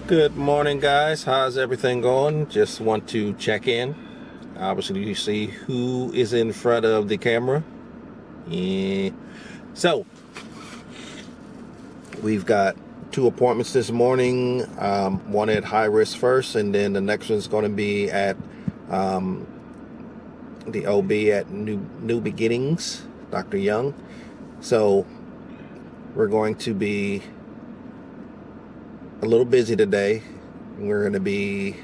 Good morning, guys. How's everything going? Just want to check in. Obviously, you see who is in front of the camera. Yeah. So, we've got 2 appointments this morning. One at high risk first, and then the next one's going to be at the OB at New Beginnings, Dr. Young. So, we're going to be a little busy today. We're going to be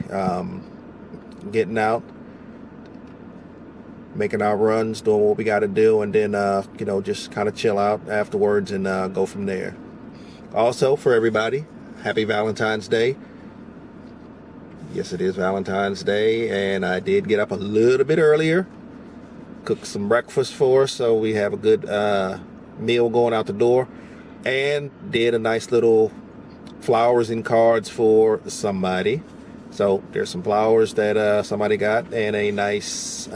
getting out, making our runs, doing what we got to do, and then just kind of chill out afterwards and go from there. Also, for everybody, happy Valentine's Day. Yes, it is Valentine's Day, and I did get up a little bit earlier, cook some breakfast for us, so we have a good meal going out the door, and did a nice little flowers and cards for somebody. So there's some flowers that somebody got, and a nice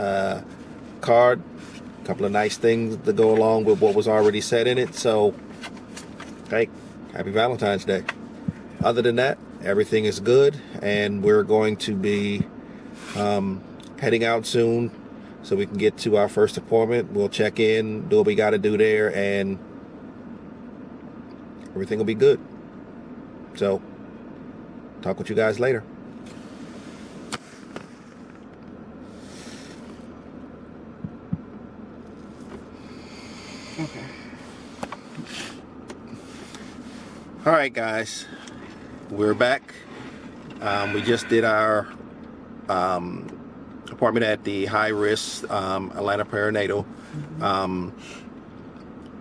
card, a couple of nice things to go along with what was already said in it. So hey, happy Valentine's Day. Other than that, everything is good, and we're going to be heading out soon so we can get to our first appointment. We'll check in, do what we got to do there, and everything will be good. So, talk with you guys later. Okay. All right, guys. We're back. We just did our appointment at the high-risk Atlanta perinatal.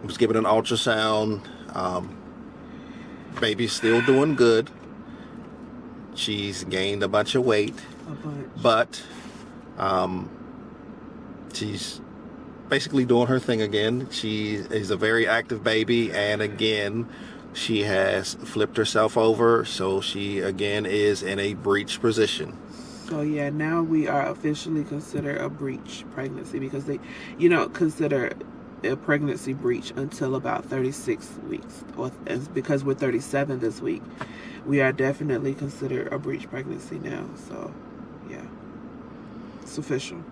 Was given an ultrasound. Baby's still doing good. She's gained a bunch of weight, but she's basically doing her thing again. She is a very active baby, and again, she has flipped herself over, so she again is in a breech position. So yeah, now we are officially considered a breech pregnancy because they, consider a pregnancy breech until about 36 weeks, or because we're 37 this week, we are definitely considered a breech pregnancy now. So yeah, it's official.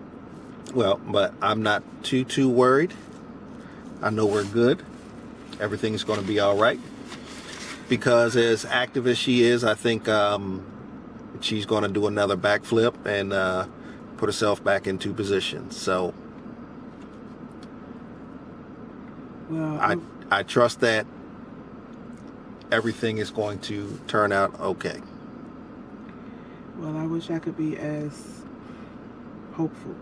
Well, but I'm not too worried. I know we're good. Everything's going to be all right, because as active as she is, I think she's going to do another backflip and put herself back into position. So Well, I trust that everything is going to turn out okay. Well, I wish I could be as hopeful,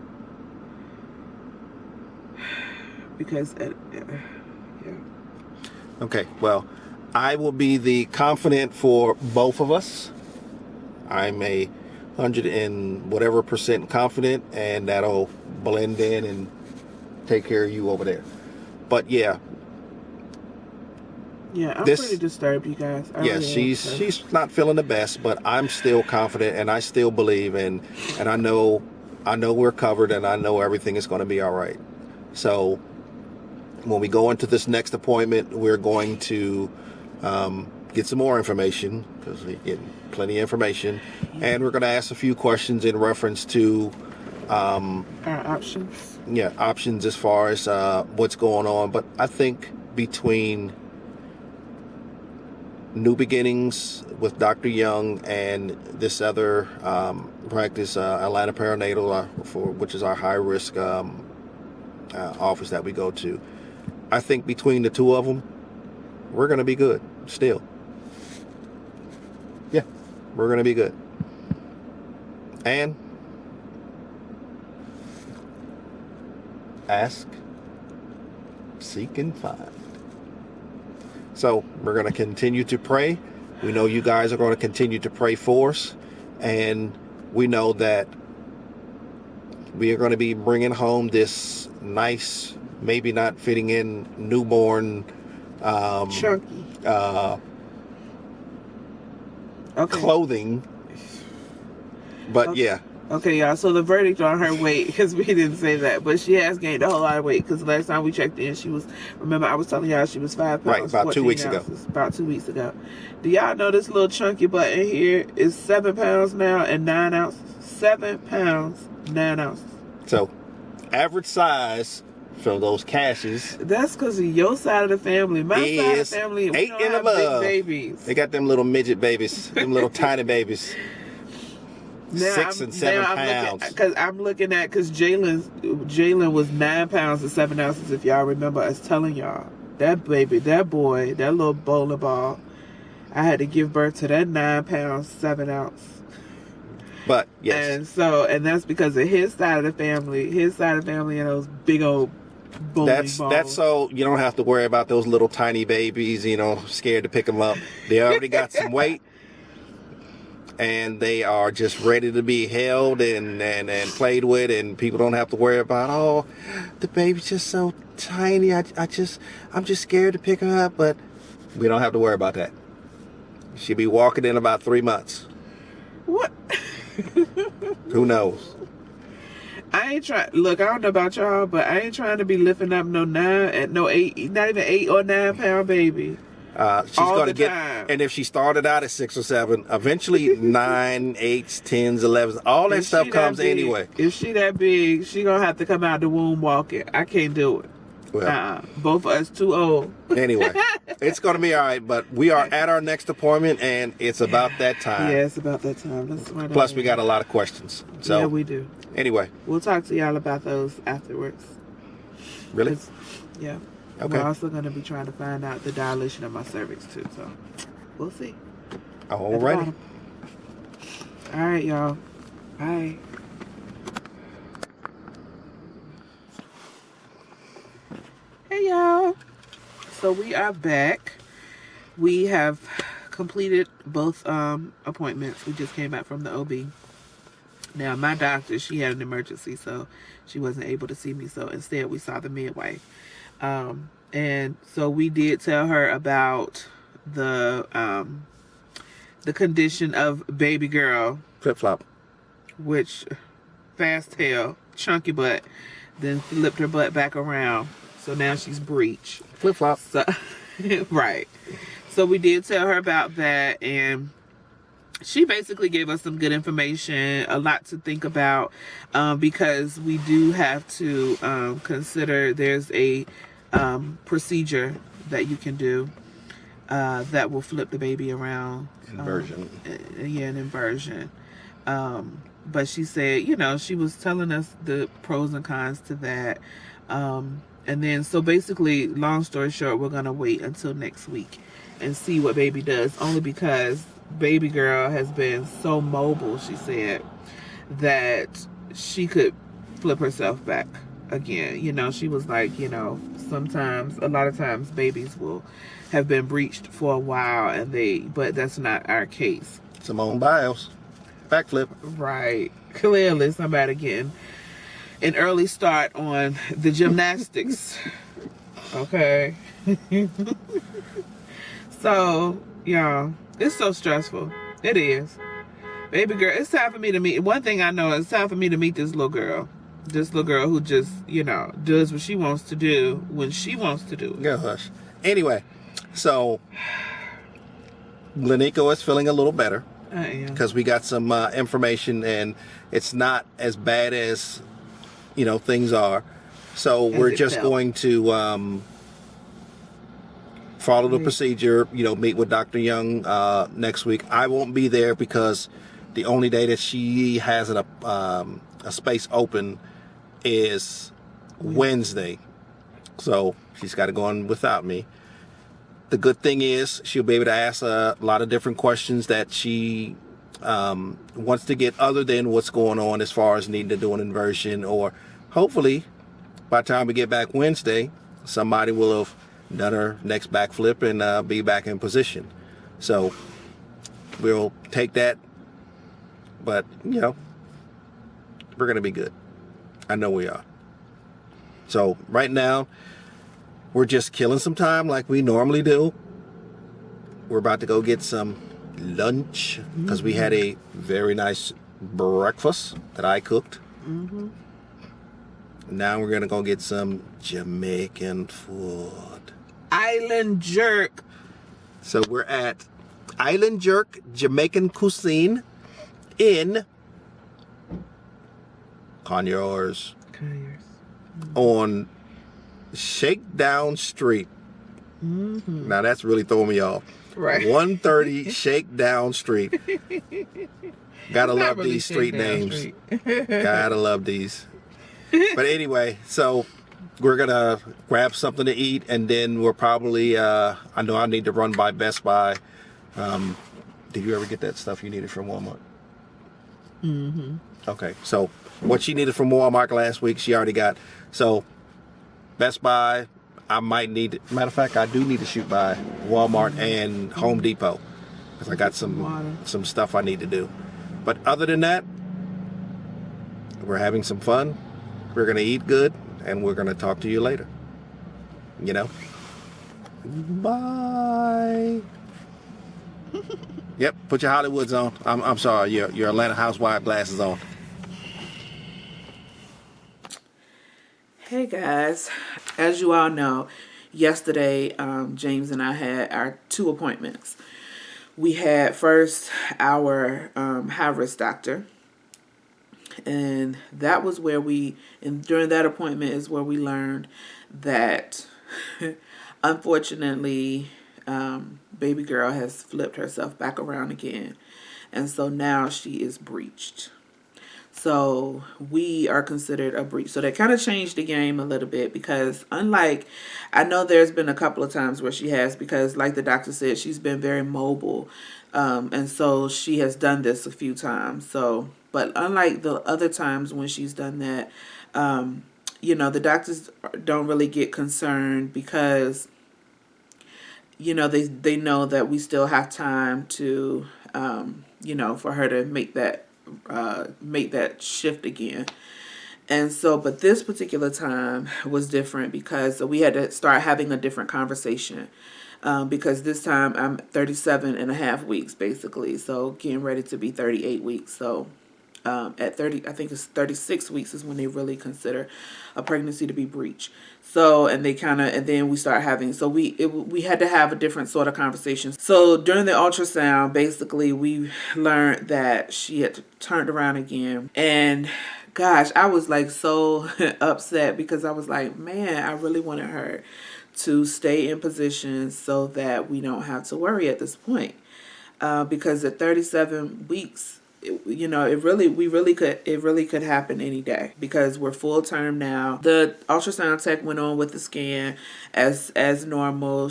because yeah. Okay, well, I will be the confident for both of us. I'm a 100 and whatever % confident, and that'll blend in and take care of you over there. But yeah, I'm pretty disturbed, you guys. She's not feeling the best, but I'm still confident, and I still believe, and I know we're covered, and I know everything is going to be all right. So when we go into this next appointment, we're going to get some more information, because we're getting plenty of information, and we're going to ask a few questions in reference to our options. Yeah, options as far as what's going on. But I think between New Beginnings with Dr. Young and this other practice, Atlanta Perinatal, which is our high-risk office that we go to, I think between the two of them, we're going to be good still. Yeah, we're going to be good. And ask, seek, and find. So we're going to continue to pray. We know you guys are going to continue to pray for us, and we know that we are going to be bringing home this nice, maybe not fitting in newborn Chunky. Clothing. But okay. yeah, Okay, y'all. So the verdict on her weight, because we didn't say that, but she has gained a whole lot of weight. Because the last time we checked in, she was. Remember, I was telling y'all she was 5 pounds. Right, about 2 weeks ounces, about 2 weeks ago. Do y'all know this little chunky butt in here is 7 pounds now and 9 ounces? 7 pounds, 9 ounces. So, average size for those cashes. That's because of your side of the family. My side of the family, we 8 don't and have above. big babies. They got them little midget babies, them little tiny babies. Now 6 and 7 pounds. Because I'm looking at, because Jalen was 9 pounds and 7 ounces, if y'all remember us telling y'all. That baby, that boy, that little bowling ball, I had to give birth to that 9 pounds, 7 ounce. But, yes. And that's because of his side of the family and those big old bowling balls. That's so you don't have to worry about those little tiny babies, scared to pick them up. They already got some weight. And they are just ready to be held and played with, and people don't have to worry about, oh, the baby's just so tiny. I'm just scared to pick her up, but we don't have to worry about that. She'll be walking in about 3 months. What? Who knows? I ain't trying. Look, I don't know about y'all, but I ain't trying to be lifting up no 8, not even 8 or 9 pound baby. She's going to get, and if she started out at 6 or 7, eventually 9, 8s, 10s, 11s, all that stuff comes anyway. If she that big, she gonna have to come out the womb walking. I can't do it. Well, both of us too old. Anyway, it's going to be all right, but we are at our next appointment, and it's about that time. Yeah, it's about that time. Let's run Plus, we got a lot of questions. So, yeah, we do. Anyway. We'll talk to y'all about those afterwards. Really? Yeah. Okay. We're also going to be trying to find out the dilation of my cervix, too, so we'll see. All righty. All right, y'all. Bye. Hey, y'all. So we are back. We have completed both appointments. We just came back from the OB. Now, my doctor, she had an emergency, so she wasn't able to see me. So instead, we saw the midwife. And so we did tell her about the condition of baby girl. Flip-flop. Which, fast tail, chunky butt, then flipped her butt back around. So now she's breech. Flip-flop. So, right. So we did tell her about that, and she basically gave us some good information, a lot to think about, because we do have to consider there's a procedure that you can do that will flip the baby around. Inversion. An inversion. But she said, she was telling us the pros and cons to that. And then, so basically, long story short, we're going to wait until next week and see what baby does, only because baby girl has been so mobile, she said, that she could flip herself back again. She was like, sometimes, a lot of times babies will have been breached for a while, but that's not our case. Simone Biles. Backflip. Right. Clearly somebody getting an early start on the gymnastics. Okay. So, y'all, it's so stressful. It is. Baby girl, it's time for me to meet. One thing I know, it's time for me to meet this little girl. This little girl who just, does what she wants to do when she wants to do it. Girl, hush. Anyway, so Lanico is feeling a little better. I am. Because we got some information, and it's not as bad as, things are. So we're just going to follow the procedure, meet with Dr. Young next week. I won't be there because the only day that she has a space open is Wednesday. So she's got to go on without me. The good thing is she'll be able to ask a lot of different questions that she wants to get, other than what's going on as far as needing to do an inversion, or hopefully by the time we get back Wednesday, somebody will have done her next backflip and be back in position. So we'll take that, but we're going to be good. I know we are. So right now, we're just killing some time like we normally do. We're about to go get some lunch because we had a very nice breakfast that I cooked. Mm-hmm. Now we're gonna go get some Jamaican food. Island jerk. So we're at Island Jerk Jamaican Cuisine in Conyers on Shakedown Street. Mm-hmm. Now that's really throwing me off. Right. 130 Shakedown Street. Gotta love really these street Shakedown names. Street. Gotta love these. But anyway, so we're gonna grab something to eat, and then we're probably I know I need to run by Best Buy. Did you ever get that stuff you needed from Walmart? Mm-hmm. Okay, so what she needed from Walmart last week, she already got. So Best Buy, I might need. Matter of fact, I do need to shoot by Walmart and Home Depot because I got some stuff I need to do. But other than that, we're having some fun. We're gonna eat good, and we're gonna talk to you later. You know. Bye. Yep, put your Hollywoods on. I'm sorry, your Atlanta Housewife glasses on. Hey guys, as you all know, yesterday James and I had our 2 appointments. We had first our high-risk doctor, and that was where during that appointment is where we learned that unfortunately baby girl has flipped herself back around again, and so now she is breached. So we are considered a breech. So that kind of changed the game a little bit, because unlike, I know there's been a couple of times where she has, because like the doctor said, she's been very mobile. And so she has done this a few times. So, but unlike the other times when she's done that, you know, the doctors don't really get concerned because, you know, they know that we still have time to, you know, for her to make that shift again. And so, but this particular time was different because we had to start having a different conversation, because this time I'm 37 and a half weeks basically, so getting ready to be 38 weeks. So at 30, I think it's 36 weeks is when they really consider a pregnancy to be breech. So, and then we start having, so we had to have a different sort of conversation. So during the ultrasound, basically we learned that she had turned around again. And gosh, I was like so upset, because I was like, man, I really wanted her to stay in position so that we don't have to worry at this point. Because at 37 weeks, you know, it really could happen any day, because we're full term now. The ultrasound tech went on with the scan as normal.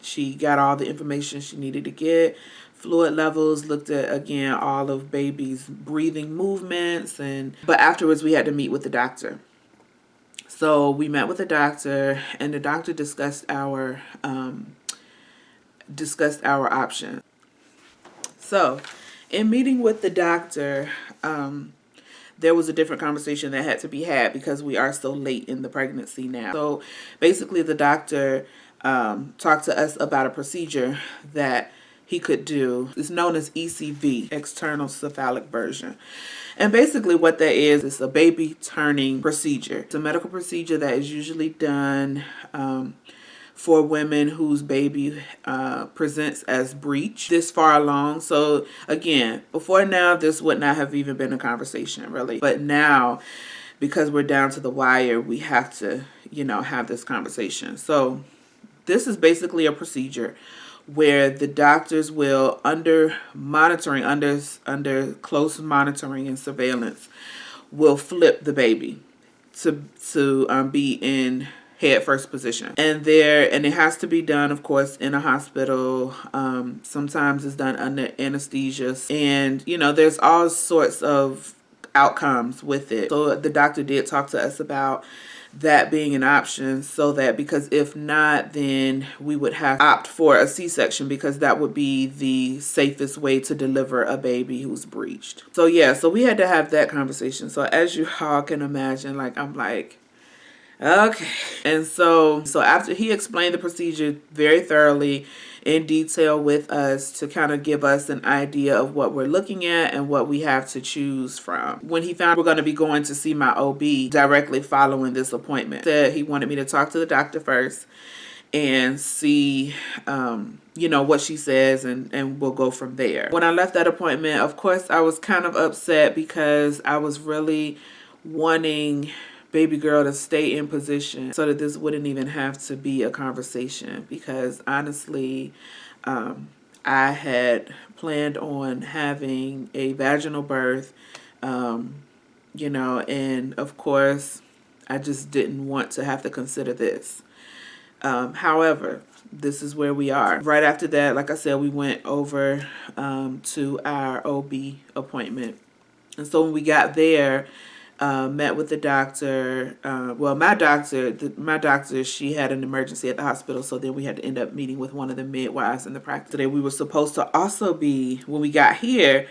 She got all the information she needed to get. Fluid levels, looked at again all of baby's breathing movements, but afterwards we had to meet with the doctor. So we met with the doctor, and the doctor discussed our options. So in meeting with the doctor, there was a different conversation that had to be had because we are so late in the pregnancy now. So basically the doctor talked to us about a procedure that he could do. It's known as ECV, external cephalic version. And basically what that is a baby turning procedure. It's a medical procedure that is usually done for women whose baby presents as breech this far along. So again, before now, this would not have even been a conversation really. But now, because we're down to the wire, we have to, you know, have this conversation. So this is basically a procedure where the doctors will, under close monitoring and surveillance, will flip the baby to be in head first position. And it has to be done, of course, in a hospital. Sometimes it's done under anesthesia. And, you know, there's all sorts of outcomes with it. So the doctor did talk to us about that being an option, so that, because if not, then we would have to opt for a C-section, because that would be the safest way to deliver a baby who's breached. So yeah, so we had to have that conversation. So as you all can imagine, like, I'm like, Okay. And so after he explained the procedure very thoroughly in detail with us to kind of give us an idea of what we're looking at and what we have to choose from. When he found we're going to be going to see my OB directly following this appointment, said he wanted me to talk to the doctor first and see what she says, and we'll go from there. When I left that appointment, of course, I was kind of upset because I was really wanting baby girl to stay in position so that this wouldn't even have to be a conversation, because honestly, I had planned on having a vaginal birth, and of course, I just didn't want to have to consider this. However, this is where we are. Right after that, like I said, we went over to our OB appointment. And so when we got there, met with the doctor. My doctor, she had an emergency at the hospital, so then we had to end up meeting with one of the midwives in the practice. Today we were supposed to also be, when we got here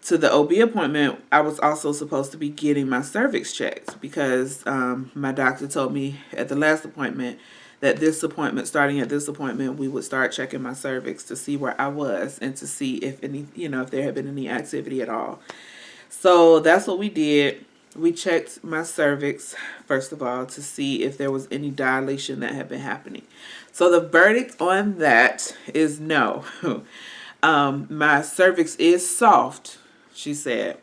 to the OB appointment, I was also supposed to be getting my cervix checked, because my doctor told me at the last appointment that starting at this appointment, we would start checking my cervix to see where I was and to see if if there had been any activity at all. So that's what we did. We checked my cervix, first of all, to see if there was any dilation that had been happening. So the verdict on that is no. My cervix is soft, she said.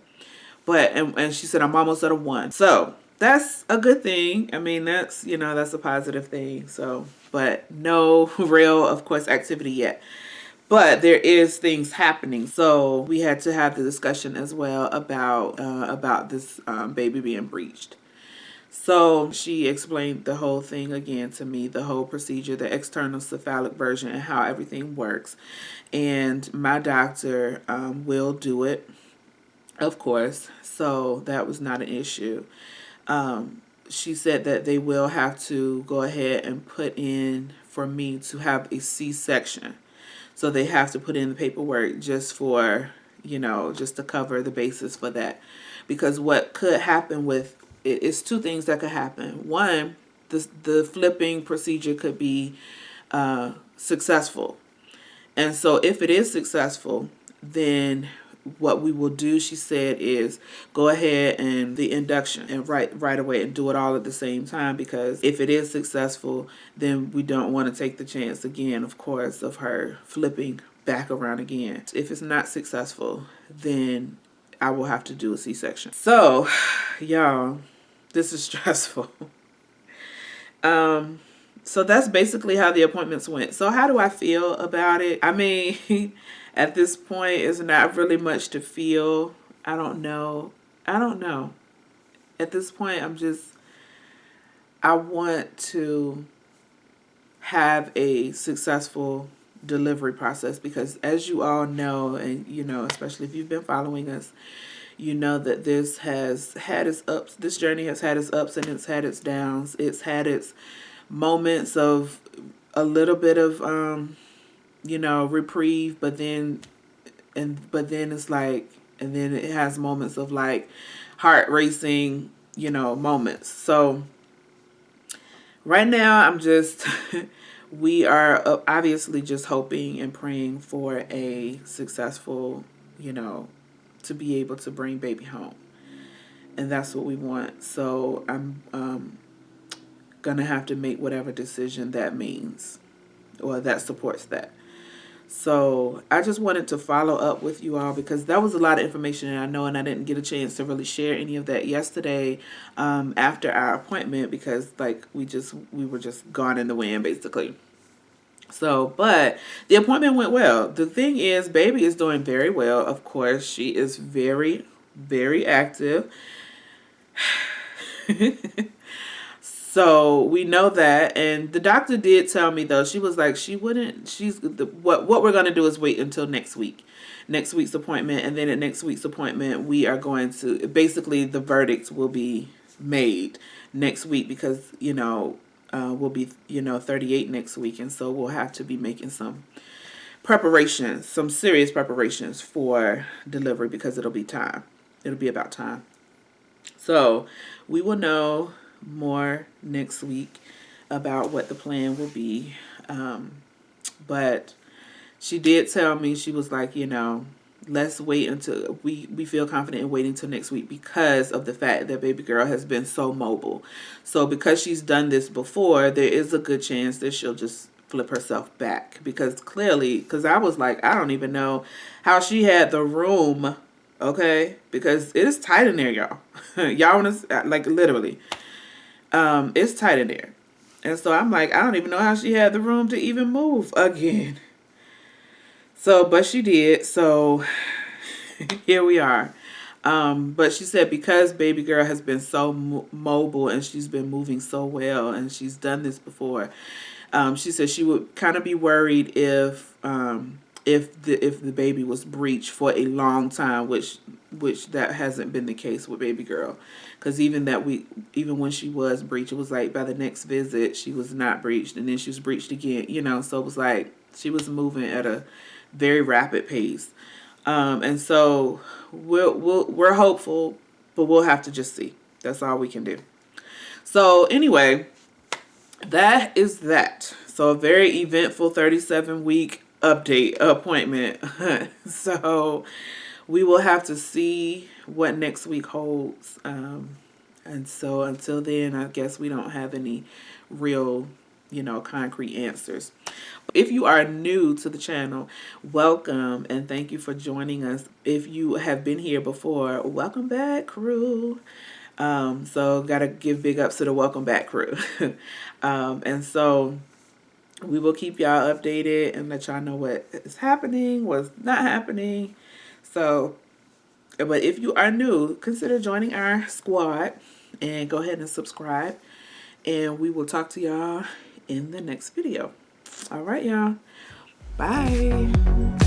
And she said, I'm almost at a 1. So that's a good thing. I mean, that's a positive thing. So, but no real, of course, activity yet. But there is things happening. So we had to have the discussion as well about this baby being breached. So she explained the whole thing again to me, the whole procedure, the external cephalic version, and how everything works. And my doctor will do it, of course. So that was not an issue. She said that they will have to go ahead and put in for me to have a C-section. So they have to put in the paperwork just for, just to cover the basis for that. Because what could happen with it is two things that could happen. One, the flipping procedure could be successful. And so if it is successful, then what we will do, she said, is go ahead and the induction and right away and do it all at the same time, because if it is successful, then we don't want to take the chance again, of course, of her flipping back around again. If it's not successful, then I will have to do a C-section. So, y'all, this is stressful. So that's basically how the appointments went. So how do I feel about it? I mean, at this point, it's not really much to feel. I don't know. At this point, I want to have a successful delivery process, because as you all know, and especially if you've been following us, you know that this has had its ups. This journey has had its ups and it's had its downs. It's had its moments of a little bit of reprieve, but then it's like, and then it has moments of like heart racing, moments. So right now I'm just we are obviously just hoping and praying for a successful, to be able to bring baby home. And that's what we want. So I'm gonna have to make whatever decision that means, or that supports that. So I just wanted to follow up with you all, because that was a lot of information, and I know, and I didn't get a chance to really share any of that yesterday after our appointment, because we were just gone in the wind basically. So, but the appointment went well. The thing is, baby is doing very well. Of course, she is very, very active. So we know that, and the doctor did tell me, though, she was like, what we're going to do is wait until next week's appointment, and then at next week's appointment we are going to, basically the verdict will be made next week, because we'll be 38 next week, and so we'll have to be making some serious preparations for delivery, because it'll be about time. So we will know more next week about what the plan will be. But she did tell me, she was like, you know, let's wait until we feel confident in waiting till next week because of the fact that baby girl has been so mobile. So because she's done this before, there is a good chance that she'll just flip herself back, because clearly, because I was like, I don't even know how she had the room, okay, because it is tight in there, y'all. Y'all want to, like, literally, it's tight in there. And so I'm like, I don't even know how she had the room to even move again. So, but she did. So here we are. But she said because baby girl has been so mobile and she's been moving so well and she's done this before, she said she would kind of be worried if the baby was breech for a long time, which that hasn't been the case with baby girl, because even when she was breech, it was like by the next visit she was not breached, and then she was breached again, you know. So it was like she was moving at a very rapid pace, and so we're hopeful, but we'll have to just see. That's all we can do. So anyway, that is that. So a very eventful 37-week update appointment. So we will have to see what next week holds. And so until then, I guess we don't have any real, concrete answers. If you are new to the channel, welcome and thank you for joining us. If you have been here before, welcome back, crew. So gotta give big ups to the welcome back crew. And so we will keep y'all updated and let y'all know what is happening, what's not happening. So, but if you are new, consider joining our squad and go ahead and subscribe. And we will talk to y'all in the next video. All right, y'all. Bye.